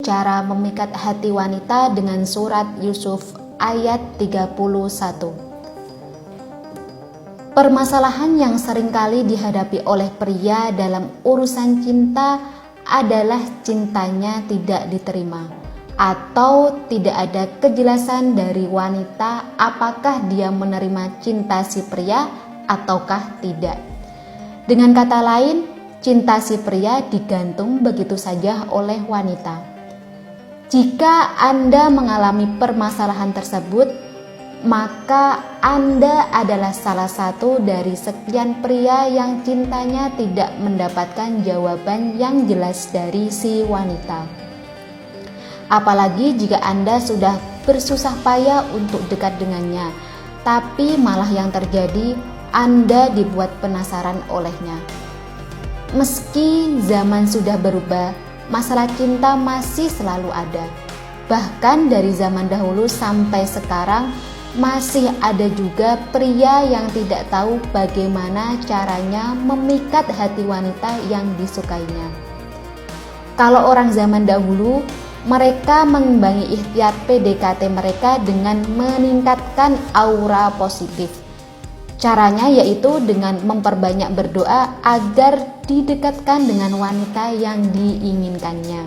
cara memikat hati wanita dengan surat Yusuf ayat 31. Permasalahan yang seringkali dihadapi oleh pria dalam urusan cinta adalah cintanya tidak diterima, atau tidak ada kejelasan dari wanita apakah dia menerima cinta si pria ataukah tidak. Dengan kata lain, cinta si pria digantung begitu saja oleh wanita. Jika Anda mengalami permasalahan tersebut, maka Anda adalah salah satu dari sekian pria yang cintanya tidak mendapatkan jawaban yang jelas dari si wanita. Apalagi jika Anda sudah bersusah payah untuk dekat dengannya, tapi malah yang terjadi Anda dibuat penasaran olehnya. Meski zaman sudah berubah, masalah cinta masih selalu ada. Bahkan dari zaman dahulu sampai sekarang masih ada juga pria yang tidak tahu bagaimana caranya memikat hati wanita yang disukainya. Kalau orang zaman dahulu, mereka mengimbangi ikhtiar PDKT mereka dengan meningkatkan aura positif. Caranya yaitu dengan memperbanyak berdoa agar didekatkan dengan wanita yang diinginkannya.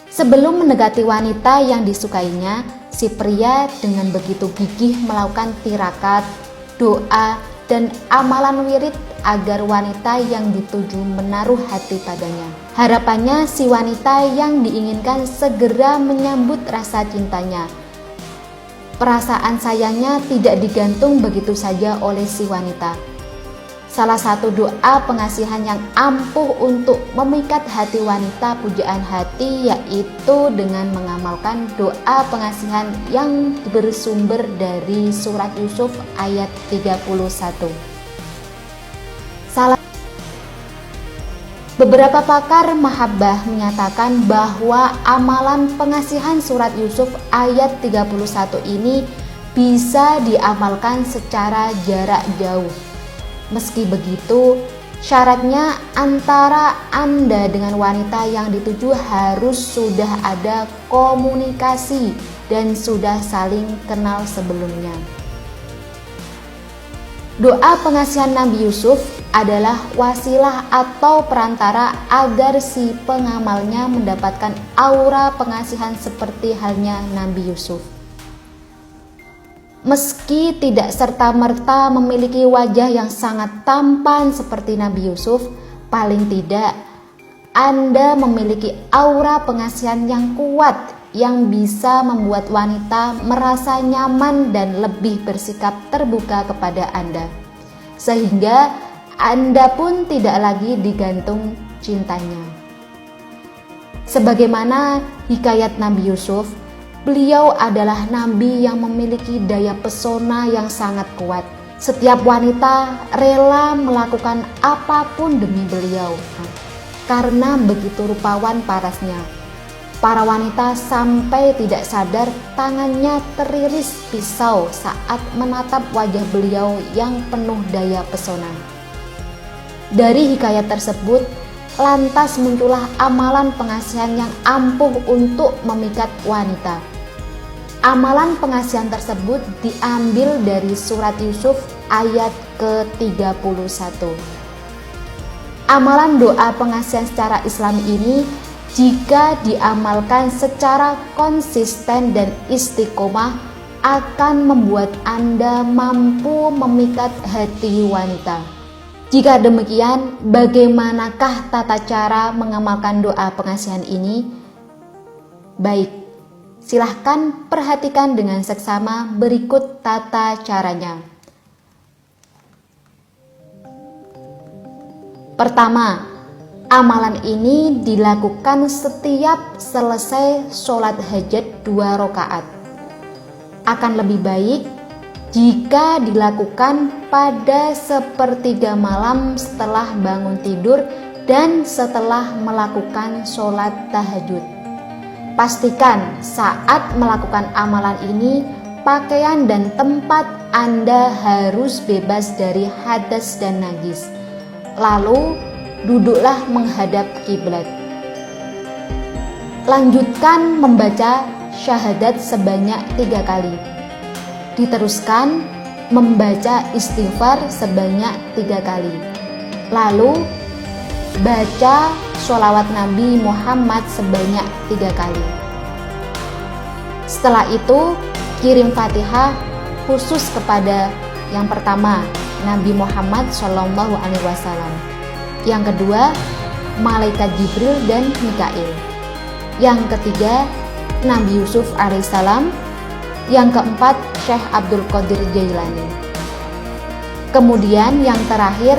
Sebelum mendekati wanita yang disukainya, si pria dengan begitu gigih melakukan tirakat, doa, dan amalan wirid agar wanita yang dituju menaruh hati padanya. Harapannya si wanita yang diinginkan segera menyambut rasa cintanya. Perasaan sayangnya tidak digantung begitu saja oleh si wanita. Salah satu doa pengasihan yang ampuh untuk memikat hati wanita pujaan hati yaitu dengan mengamalkan doa pengasihan yang bersumber dari surat Yusuf ayat 31. Beberapa pakar mahabbah menyatakan bahwa amalan pengasihan surat Yusuf ayat 31 ini bisa diamalkan secara jarak jauh. Meski begitu, syaratnya antara Anda dengan wanita yang dituju harus sudah ada komunikasi dan sudah saling kenal sebelumnya. Doa pengasihan Nabi Yusuf adalah wasilah atau perantara agar si pengamalnya mendapatkan aura pengasihan seperti halnya Nabi Yusuf. Meski tidak serta-merta memiliki wajah yang sangat tampan seperti Nabi Yusuf, paling tidak Anda memiliki aura pengasihan yang kuat yang bisa membuat wanita merasa nyaman dan lebih bersikap terbuka kepada Anda. Sehingga Anda pun tidak lagi digantung cintanya. Sebagaimana hikayat Nabi Yusuf, beliau adalah nabi yang memiliki daya pesona yang sangat kuat. Setiap wanita rela melakukan apapun demi beliau karena begitu rupawan parasnya. Para wanita sampai tidak sadar tangannya teriris pisau saat menatap wajah beliau yang penuh daya pesona. Dari hikayat tersebut, lantas muncullah amalan pengasihan yang ampuh untuk memikat wanita. Amalan pengasihan tersebut diambil dari surat Yusuf ayat ke-31. Amalan doa pengasihan secara Islami ini jika diamalkan secara konsisten dan istiqomah akan membuat Anda mampu memikat hati wanita. Jika demikian, bagaimanakah tata cara mengamalkan doa pengasihan ini? Baik, silahkan perhatikan dengan seksama berikut tata caranya. Pertama, amalan ini dilakukan setiap selesai sholat hajat 2 rakaat. Akan lebih baik jika dilakukan pada sepertiga malam setelah bangun tidur dan setelah melakukan sholat tahajud. Pastikan saat melakukan amalan ini, pakaian dan tempat Anda harus bebas dari hadas dan najis. Lalu duduklah menghadap kiblat. Lanjutkan membaca syahadat sebanyak 3 kali. Diteruskan membaca istighfar sebanyak 3 kali. Lalu baca sholawat Nabi Muhammad sebanyak 3 kali. Setelah itu kirim Fatihah khusus kepada yang pertama Nabi Muhammad SAW, yang kedua Malaikat Jibril dan Mikail, yang ketiga Nabi Yusuf alaihissalam, yang keempat Syekh Abdul Qadir Jailani. Kemudian yang terakhir,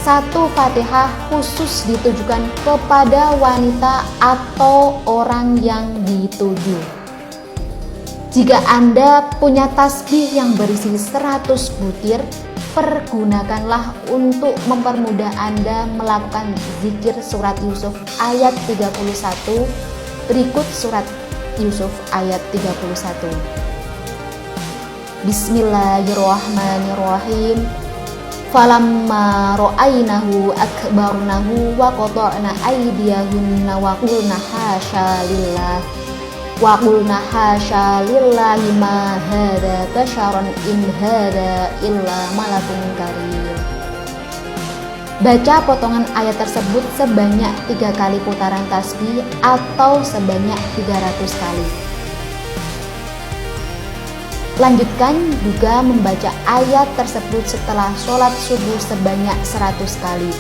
1 Fatihah khusus ditujukan kepada wanita atau orang yang dituju. Jika Anda punya tasbih yang berisi 100 butir, pergunakanlah untuk mempermudah Anda melakukan zikir surat Yusuf ayat 31. Berikut surat Yusuf ayat 31. Bismillahirrahmanirrahim. Falamma ra'ainahu akbarnahu wa qata'na aydiyahunna wa qulna hasya lillah ma hadza basyaran in hadza illa malakun karim. Baca potongan ayat tersebut sebanyak 3 kali putaran tasbih atau sebanyak 300 kali. Lanjutkan juga membaca ayat tersebut setelah sholat subuh sebanyak 100 kali.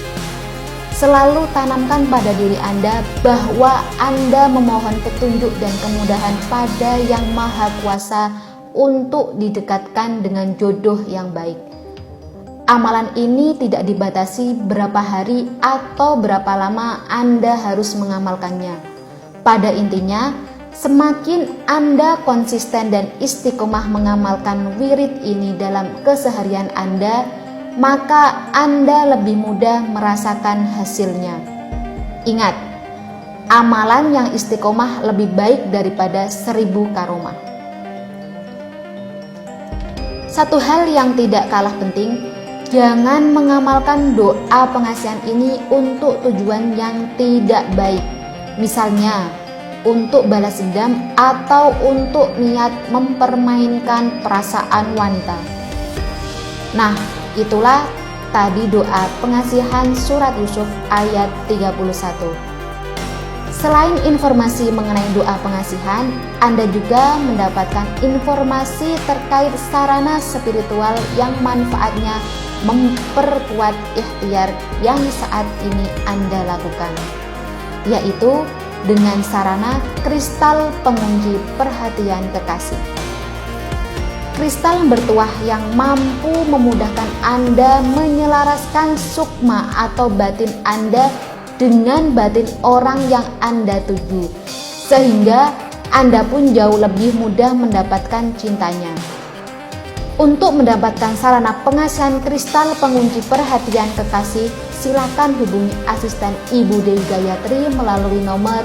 Selalu tanamkan pada diri Anda bahwa Anda memohon petunjuk dan kemudahan pada Yang Maha Kuasa untuk didekatkan dengan jodoh yang baik. Amalan ini tidak dibatasi berapa hari atau berapa lama Anda harus mengamalkannya. Pada intinya, semakin Anda konsisten dan istiqomah mengamalkan wirid ini dalam keseharian Anda, maka Anda lebih mudah merasakan hasilnya. Ingat, amalan yang istiqomah lebih baik daripada 1000 karomah. Satu hal yang tidak kalah penting, jangan mengamalkan doa pengasihan ini untuk tujuan yang tidak baik. Misalnya, untuk balas dendam atau untuk niat mempermainkan perasaan wanita. Nah, itulah tadi doa pengasihan surat Yusuf ayat 31. Selain informasi mengenai doa pengasihan, Anda juga mendapatkan informasi terkait sarana spiritual yang manfaatnya memperkuat ikhtiar yang saat ini Anda lakukan, yaitu dengan sarana kristal pengunci perhatian kekasih. Kristal bertuah yang mampu memudahkan Anda menyelaraskan sukma atau batin Anda dengan batin orang yang Anda tuju, sehingga Anda pun jauh lebih mudah mendapatkan cintanya. Untuk mendapatkan sarana pengasihan kristal pengunci perhatian kekasih, silakan hubungi asisten Ibu Dewi Gayatri melalui nomor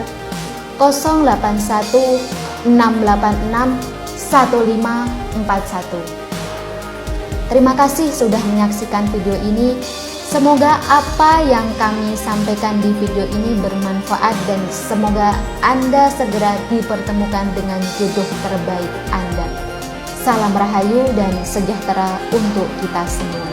081 686 1541. Terima kasih sudah menyaksikan video ini. Semoga apa yang kami sampaikan di video ini bermanfaat dan semoga Anda segera dipertemukan dengan jodoh terbaik Anda. Salam rahayu dan sejahtera untuk kita semua.